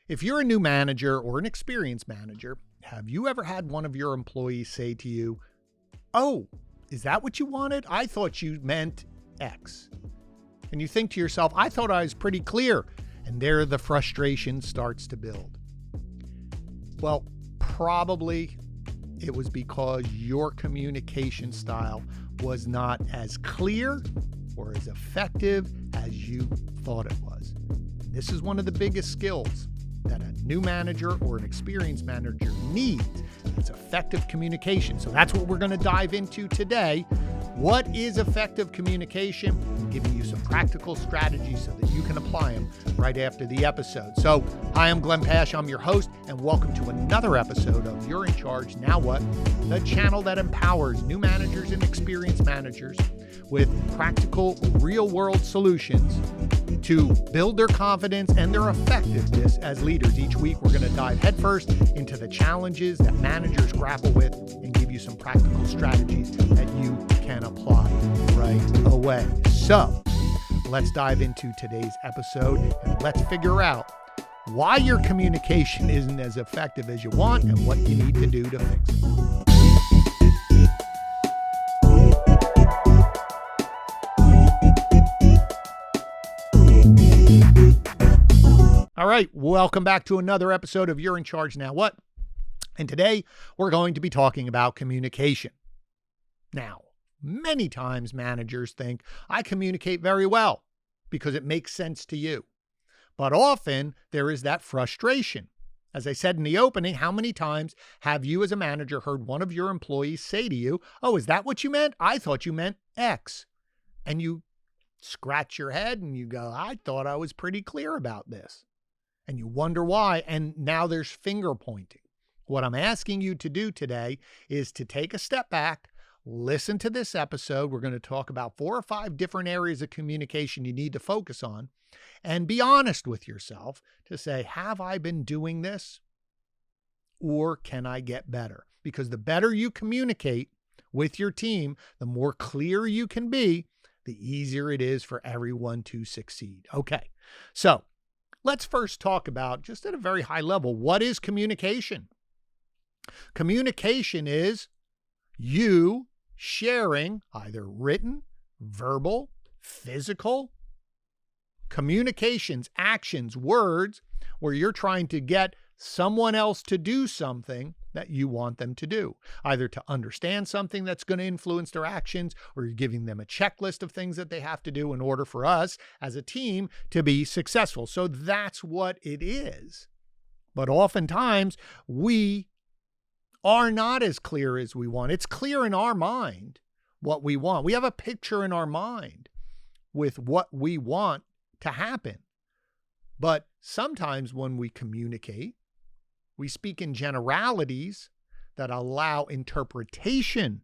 If you're a new manager or an experienced manager, have you ever had one of your employees say to you, "Oh, is that what you wanted? I thought you meant X." And you think to yourself, "I thought I was pretty clear." And there the frustration starts to build. Well, probably it was because your communication style was not as clear or as effective as you thought it was. And this is one of the biggest skills that a new manager or an experienced manager needs. It's effective communication. So that's what we're going to dive into today. What is effective communication? I'm giving you some practical strategies so that you can apply them right after the episode. So, hi, I'm Glenn Pasch. I'm your host, and welcome to another episode of You're in Charge, Now What? The channel that empowers new managers and experienced managers with practical, real-world solutions to build their confidence and their effectiveness as leaders. Each week, we're going to dive headfirst into the challenges that managers grapple with and give you some practical strategies that you can apply right away. So, let's dive into today's episode and let's figure out why your communication isn't as effective as you want and what you need to do to fix it. All right, welcome back to another episode of You're in Charge, Now What? And today we're going to be talking about communication. Now, many times managers think, I communicate very well because it makes sense to you. But often there is that frustration. As I said in the opening, how many times have you as a manager heard one of your employees say to you, "Oh, is that what you meant? I thought you meant X." And you scratch your head and you go, "I thought I was pretty clear about this." And you wonder why, and now there's finger pointing. What I'm asking you to do today is to take a step back, listen to this episode. We're going to talk about 4 or 5 different areas of communication you need to focus on, and be honest with yourself to say, have I been doing this, or can I get better? Because the better you communicate with your team, the more clear you can be, the easier it is for everyone to succeed. Okay, so let's first talk about, just at a very high level, what is communication? Communication is you sharing either written, verbal, physical communications, actions, words, where you're trying to get someone else to do something that you want them to do, either to understand something that's going to influence their actions, or you're giving them a checklist of things that they have to do in order for us as a team to be successful. So that's what it is. But oftentimes we are not as clear as we want. It's clear in our mind what we want. We have a picture in our mind with what we want to happen. But sometimes when we communicate, we speak in generalities that allow interpretation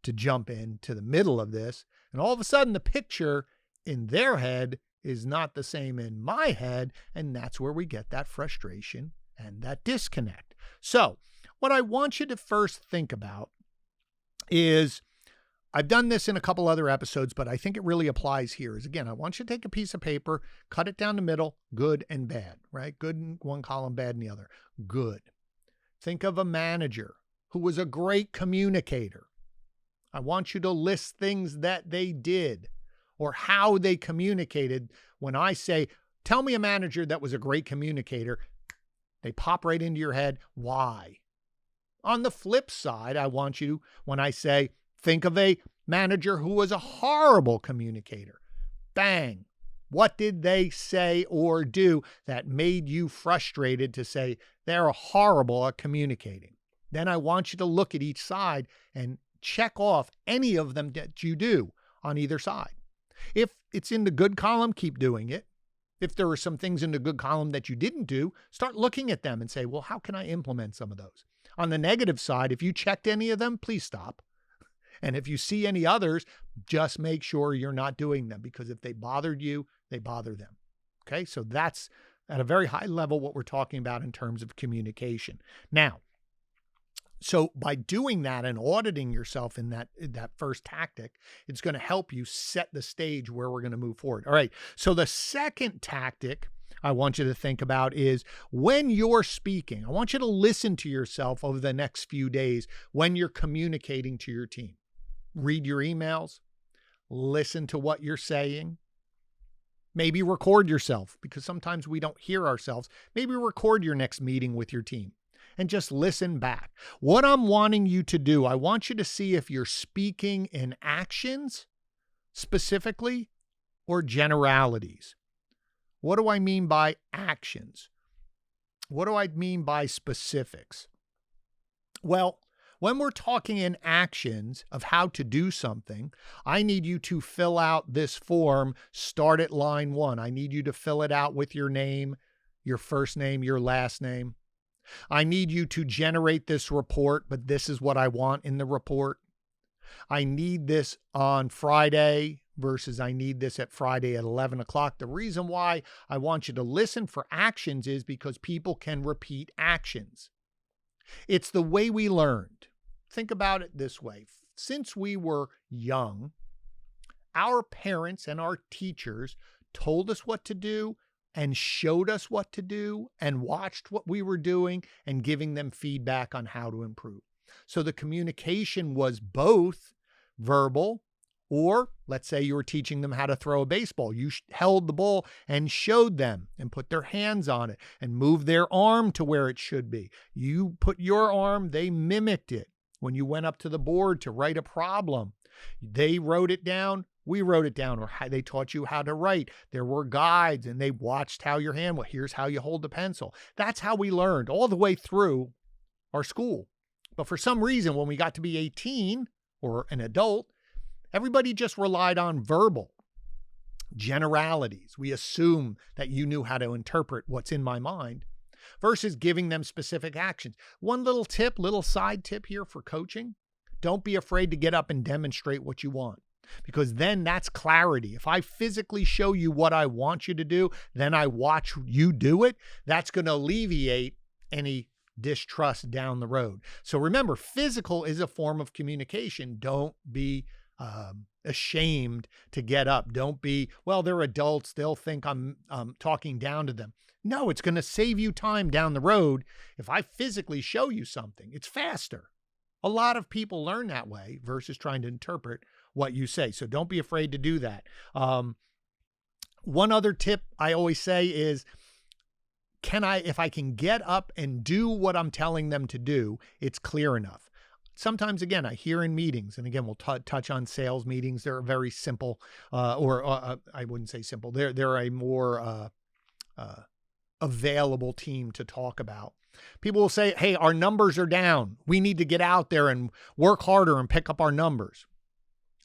to jump into the middle of this. And all of a sudden, the picture in their head is not the same in my head. And that's where we get that frustration and that disconnect. So what I want you to first think about is, I've done this in a couple other episodes, but I think it really applies here, is, again, I want you to take a piece of paper, cut it down the middle, good and bad, right? Good in one column, bad in the other. Good. Think of a manager who was a great communicator. I want you to list things that they did or how they communicated. When I say, tell me a manager that was a great communicator, they pop right into your head. Why? On the flip side, I want you, when I say, think of a manager who was a horrible communicator. Bang. What did they say or do that made you frustrated to say they're horrible at communicating? Then I want you to look at each side and check off any of them that you do on either side. If it's in the good column, keep doing it. If there are some things in the good column that you didn't do, start looking at them and say, well, how can I implement some of those? On the negative side, if you checked any of them, please stop. And if you see any others, just make sure you're not doing them, because if they bothered you, they bother them. Okay, so that's at a very high level what we're talking about in terms of communication. Now, so by doing that and auditing yourself in that first tactic, it's going to help you set the stage where we're going to move forward. All right, so the second tactic I want you to think about is when you're speaking, I want you to listen to yourself over the next few days when you're communicating to your team. Read your emails, listen to what you're saying. Maybe record yourself because sometimes we don't hear ourselves. Maybe record your next meeting with your team and just listen back. What I'm wanting you to do, I want you to see if you're speaking in actions specifically or generalities. What do I mean by actions? What do I mean by specifics? Well, when we're talking in actions of how to do something, I need you to fill out this form, start at line 1. I need you to fill it out with your name, your first name, your last name. I need you to generate this report, but this is what I want in the report. I need this on Friday versus I need this at Friday at 11 o'clock. The reason why I want you to listen for actions is because people can repeat actions. It's the way we learned. Think about it this way. Since we were young, our parents and our teachers told us what to do and showed us what to do and watched what we were doing and giving them feedback on how to improve. So the communication was both verbal, or let's say you were teaching them how to throw a baseball. You held the ball and showed them and put their hands on it and moved their arm to where it should be. You put your arm, they mimicked it. When you went up to the board to write a problem, they wrote it down. We wrote it down, or they taught you how to write. There were guides and they watched how your hand, here's how you hold the pencil. That's how we learned all the way through our school. But for some reason, when we got to be 18 or an adult, everybody just relied on verbal generalities. We assume that you knew how to interpret what's in my mind versus giving them specific actions. One little tip, little side tip here for coaching. Don't be afraid to get up and demonstrate what you want, because then that's clarity. If I physically show you what I want you to do, then I watch you do it, that's going to alleviate any distrust down the road. So remember, physical is a form of communication. Don't be ashamed to get up. Don't be, well, they're adults, they'll think I'm talking down to them. No, it's going to save you time down the road. If I physically show you something, it's faster. A lot of people learn that way versus trying to interpret what you say. So don't be afraid to do that. One other tip I always say is, if I can get up and do what I'm telling them to do, it's clear enough. Sometimes, again, I hear in meetings, and again, we'll touch on sales meetings. They're very simple, or I wouldn't say simple. They're a more available team to talk about. People will say, hey, our numbers are down. We need to get out there and work harder and pick up our numbers.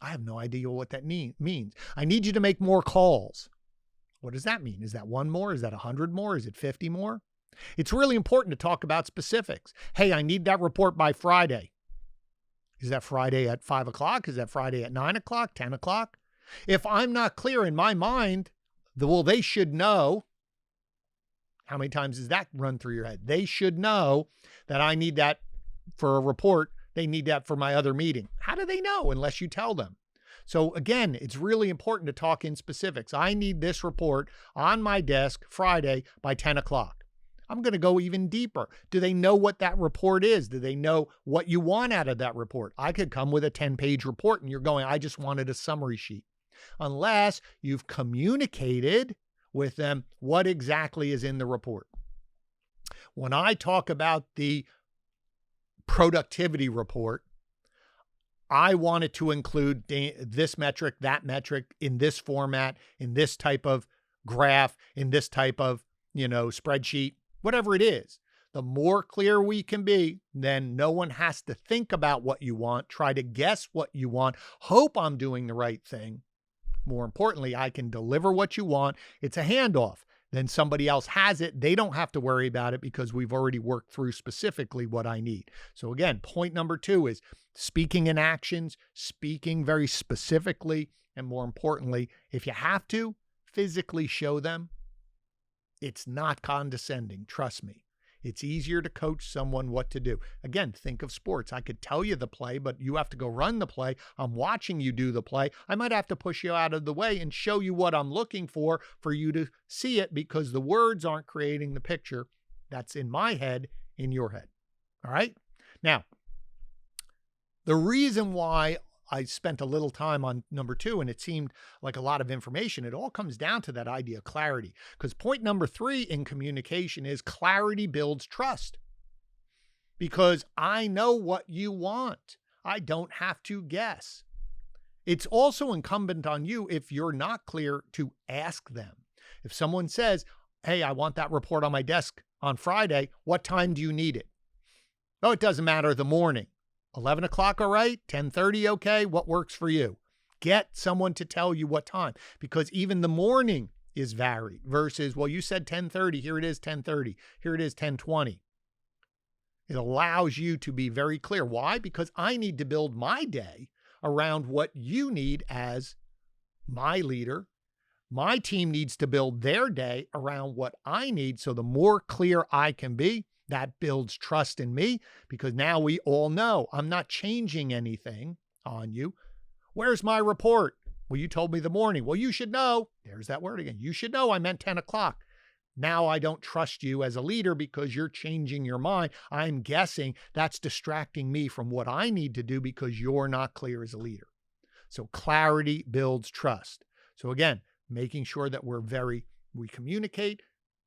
I have no idea what that means. I need you to make more calls. What does that mean? Is that 1 more? Is that 100 more? Is it 50 more? It's really important to talk about specifics. Hey, I need that report by Friday. Is that Friday at 5 o'clock? Is that Friday at 9 o'clock, 10 o'clock? If I'm not clear in my mind, they should know. How many times does that run through your head? They should know that I need that for a report. They need that for my other meeting. How do they know unless you tell them? So again, it's really important to talk in specifics. I need this report on my desk Friday by 10 o'clock. I'm going to go even deeper. Do they know what that report is? Do they know what you want out of that report? I could come with a 10-page report and you're going, I just wanted a summary sheet. Unless you've communicated with them what exactly is in the report. When I talk about the productivity report, I want it to include this metric, that metric, in this format, in this type of graph, in this type of, spreadsheet, whatever it is. The more clear we can be, then no one has to think about what you want, try to guess what you want, hope I'm doing the right thing. More importantly, I can deliver what you want. It's a handoff. Then somebody else has it. They don't have to worry about it because we've already worked through specifically what I need. So again, point number 2 is speaking in actions, speaking very specifically, and more importantly, if you have to, physically show them. It's not condescending. Trust me. It's easier to coach someone what to do. Again, think of sports. I could tell you the play, but you have to go run the play. I'm watching you do the play. I might have to push you out of the way and show you what I'm looking for you to see it, because the words aren't creating the picture that's in my head, in your head. All right? Now, the reason why I spent a little time on number 2, and it seemed like a lot of information, it all comes down to that idea of clarity. Because point number 3 in communication is clarity builds trust. Because I know what you want. I don't have to guess. It's also incumbent on you, if you're not clear, to ask them. If someone says, hey, I want that report on my desk on Friday, what time do you need it? Oh, it doesn't matter, the morning. 11 o'clock, all right? 10:30, okay? What works for you? Get someone to tell you what time, because even the morning is varied versus, well, you said 10:30, here it is 10:30, here it is 10:20. It allows you to be very clear. Why? Because I need to build my day around what you need as my leader. My team needs to build their day around what I need. So the more clear I can be, that builds trust in me, because now we all know I'm not changing anything on you. Where's my report? Well, you told me the morning. Well, you should know. There's that word again. You should know I meant 10 o'clock. Now I don't trust you as a leader because you're changing your mind. I'm guessing that's distracting me from what I need to do because you're not clear as a leader. So clarity builds trust. So again, making sure that we communicate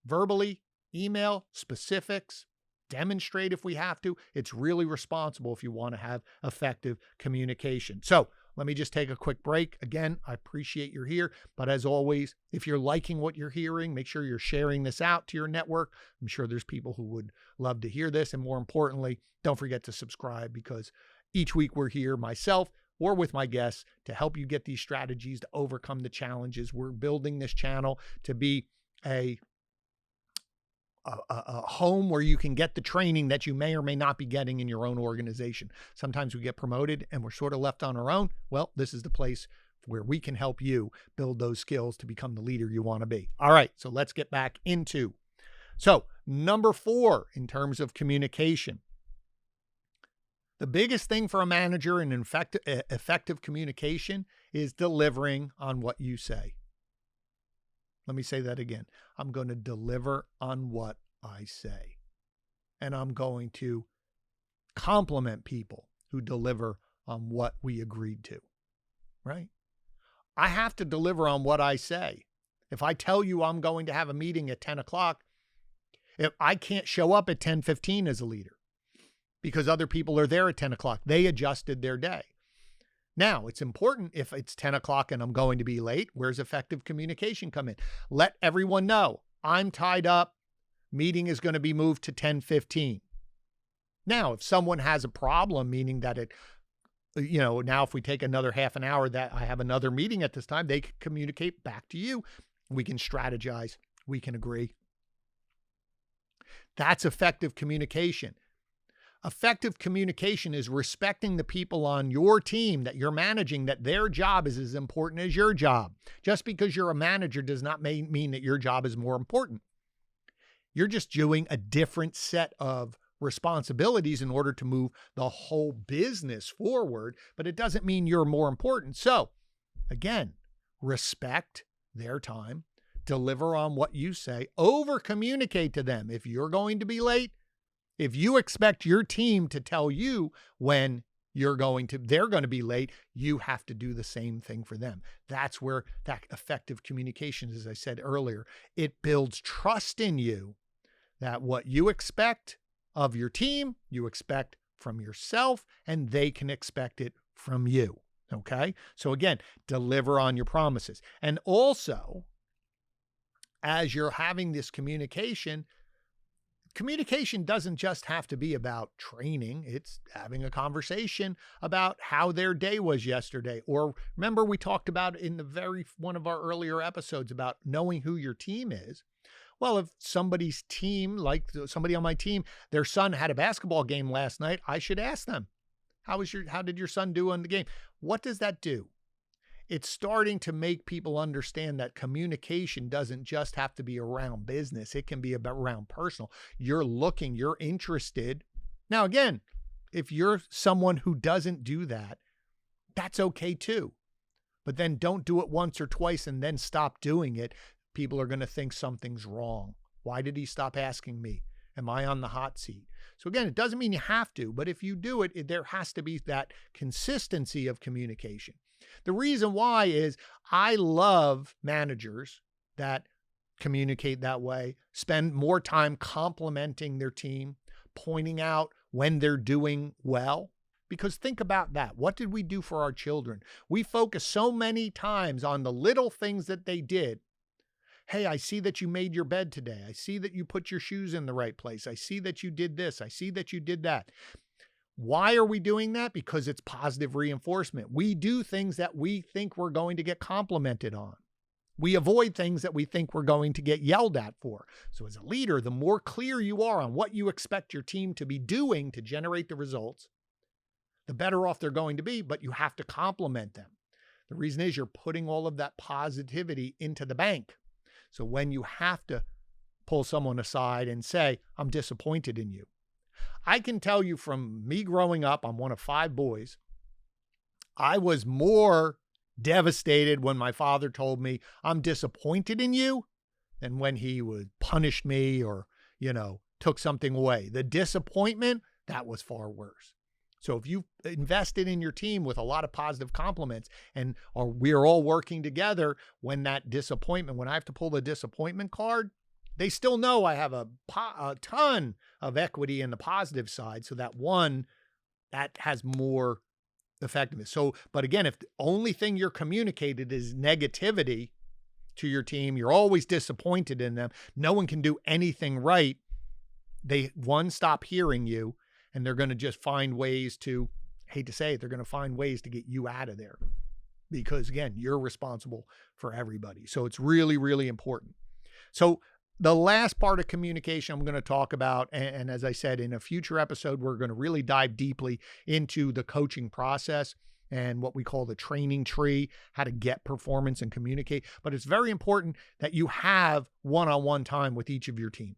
verbally, email, specifics, demonstrate if we have to. It's really responsible if you want to have effective communication. So let me just take a quick break. Again, I appreciate you're here, but as always, if you're liking what you're hearing, make sure you're sharing this out to your network. I'm sure there's people who would love to hear this. And more importantly, don't forget to subscribe, because each week we're here, myself or with my guests, to help you get these strategies to overcome the challenges. We're building this channel to be a home where you can get the training that you may or may not be getting in your own organization. Sometimes we get promoted and we're sort of left on our own. Well, this is the place where we can help you build those skills to become the leader you want to be. All right, so let's get back into. So number 4, in terms of communication, the biggest thing for a manager in effective communication is delivering on what you say. Let me say that again. I'm going to deliver on what I say. And I'm going to compliment people who deliver on what we agreed to, right? I have to deliver on what I say. If I tell you I'm going to have a meeting at 10 o'clock, if I can't show up at 10:15 as a leader because other people are there at 10 o'clock, they adjusted their day. Now, it's important if it's 10 o'clock and I'm going to be late, where's effective communication come in? Let everyone know I'm tied up. Meeting is going to be moved to 10:15. Now, if someone has a problem, meaning that now if we take another half an hour that I have another meeting at this time, they can communicate back to you. We can strategize. We can agree. That's effective communication. Effective communication is respecting the people on your team that you're managing, that their job is as important as your job. Just because you're a manager does not mean that your job is more important. You're just doing a different set of responsibilities in order to move the whole business forward, but it doesn't mean you're more important. So again, respect their time, deliver on what you say, over communicate to them. If you're going to be late, if you expect your team to tell you when they're going to be late, you have to do the same thing for them. That's where that effective communication, as I said earlier, it builds trust in you that what you expect of your team, you expect from yourself, and they can expect it from you. Okay? So again, deliver on your promises. And also, as you're having this communication doesn't just have to be about training. It's having a conversation about how their day was yesterday. Or remember, we talked about in one of our earlier episodes about knowing who your team is. Well, if somebody's team, like somebody on my team, their son had a basketball game last night, I should ask them, how did your son do in the game? What does that do? it's starting to make people understand that communication doesn't just have to be around business. It can be around personal. You're interested. Now, again, if you're someone who doesn't do that, that's okay too. But then don't do it once or twice and then stop doing it. People are going to think something's wrong. Why did he stop asking me? Am I on the hot seat? So again, it doesn't mean you have to, but if you do it, there has to be that consistency of communication. The reason why is I love managers that communicate that way, spend more time complimenting their team, pointing out when they're doing well. Because think about that. What did we do for our children? We focus so many times on the little things that they did. Hey, I see that you made your bed today. I see that you put your shoes in the right place. I see that you did this. I see that you did that. Why are we doing that? Because it's positive reinforcement. We do things that we think we're going to get complimented on. We avoid things that we think we're going to get yelled at for. So as a leader, the more clear you are on what you expect your team to be doing to generate the results, the better off they're going to be, but you have to compliment them. The reason is you're putting all of that positivity into the bank. So when you have to pull someone aside and say, I'm disappointed in you. I can tell you from me growing up, I'm one of 5 boys. I was more devastated when my father told me, I'm disappointed in you, than when he would punish me or, took something away. The disappointment, that was far worse. So if you invested in your team with a lot of positive compliments or we're all working together, when that disappointment, when I have to pull the disappointment card, they still know I have a ton of equity in the positive side. So that has more effectiveness. So, but again, if the only thing you're communicated is negativity to your team, you're always disappointed in them. No one can do anything right. They stop hearing you. And they're going to just find ways to, hate to say it, they're going to find ways to get you out of there. Because again, you're responsible for everybody. So it's really, really important. So the last part of communication I'm going to talk about, and as I said, in a future episode, we're going to really dive deeply into the coaching process and what we call the training tree, how to get performance and communicate. But it's very important that you have one-on-one time with each of your team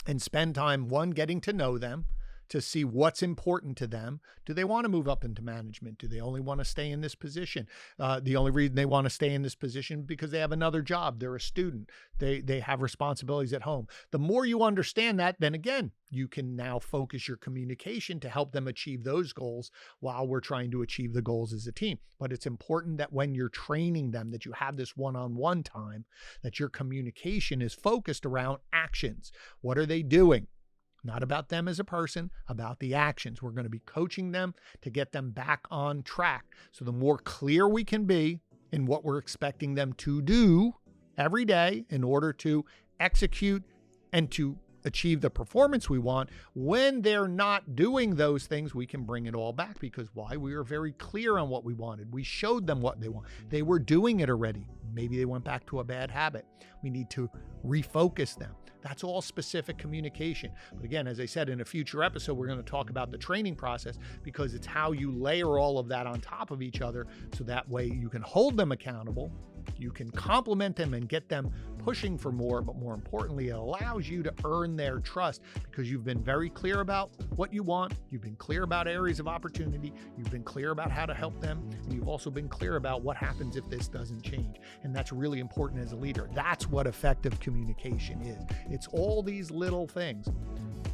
and spend time, getting to know them, to see what's important to them. Do they want to move up into management? Do they only want to stay in this position? The only reason they want to stay in this position is because they have another job. They're a student. They have responsibilities at home. The more you understand that, then again, you can now focus your communication to help them achieve those goals while we're trying to achieve the goals as a team. But it's important that when you're training them, that you have this one-on-one time, that your communication is focused around actions. What are they doing? Not about them as a person, about the actions. We're going to be coaching them to get them back on track. So the more clear we can be in what we're expecting them to do every day in order to execute and to achieve the performance we want, when they're not doing those things, we can bring it all back. Because why? We were very clear on what we wanted. We showed them what they want. They were doing it already. Maybe they went back to a bad habit. We need to refocus them. That's all specific communication. But again, as I said, in a future episode, we're going to talk about the training process, because it's how you layer all of that on top of each other. So that way you can hold them accountable. You can compliment them and get them pushing for more, but more importantly, it allows you to earn their trust because you've been very clear about what you want. You've been clear about areas of opportunity. You've been clear about how to help them. And you've also been clear about what happens if this doesn't change. And that's really important as a leader. That's what effective communication is. It's all these little things.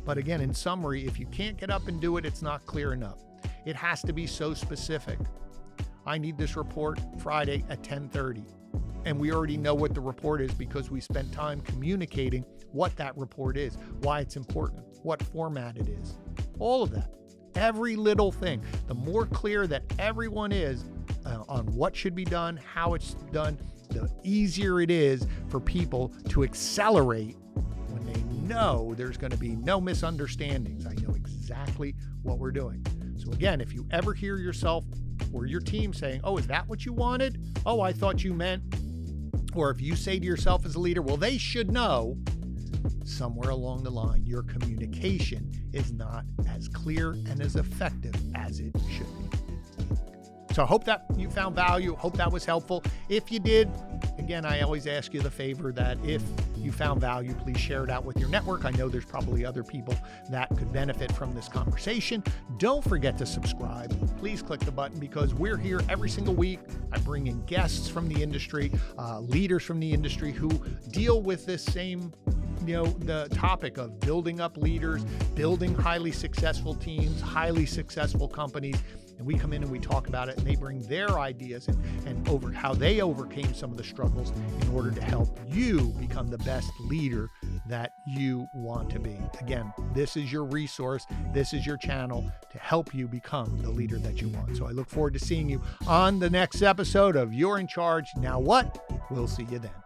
But again, in summary, if you can't get up and do it, it's not clear enough. It has to be so specific. I need this report Friday at 10:30. And we already know what the report is because we spent time communicating what that report is, why it's important, what format it is, all of that. Every little thing. The more clear that everyone is on what should be done, how it's done, the easier it is for people to accelerate when they know there's going to be no misunderstandings. I know exactly what we're doing. So again, if you ever hear yourself or your team saying, oh, is that what you wanted? Oh, I thought you meant. Or if you say to yourself as a leader, well, they should know, somewhere along the line, your communication is not as clear and as effective as it should be. So I hope that you found value. Hope that was helpful. If you did, again, I always ask you the favor that if you found value, please share it out with your network. I know there's probably other people that could benefit from this conversation. Don't forget to subscribe. Please click the button because we're here every single week. I bring in guests from the industry, leaders from the industry who deal with this same the topic of building up leaders, building highly successful teams, highly successful companies. And we come in and we talk about it, and they bring their ideas and over how they overcame some of the struggles in order to help you become the best leader that you want to be. Again, this is your resource. This is your channel to help you become the leader that you want. So I look forward to seeing you on the next episode of You're in Charge. Now what? We'll see you then.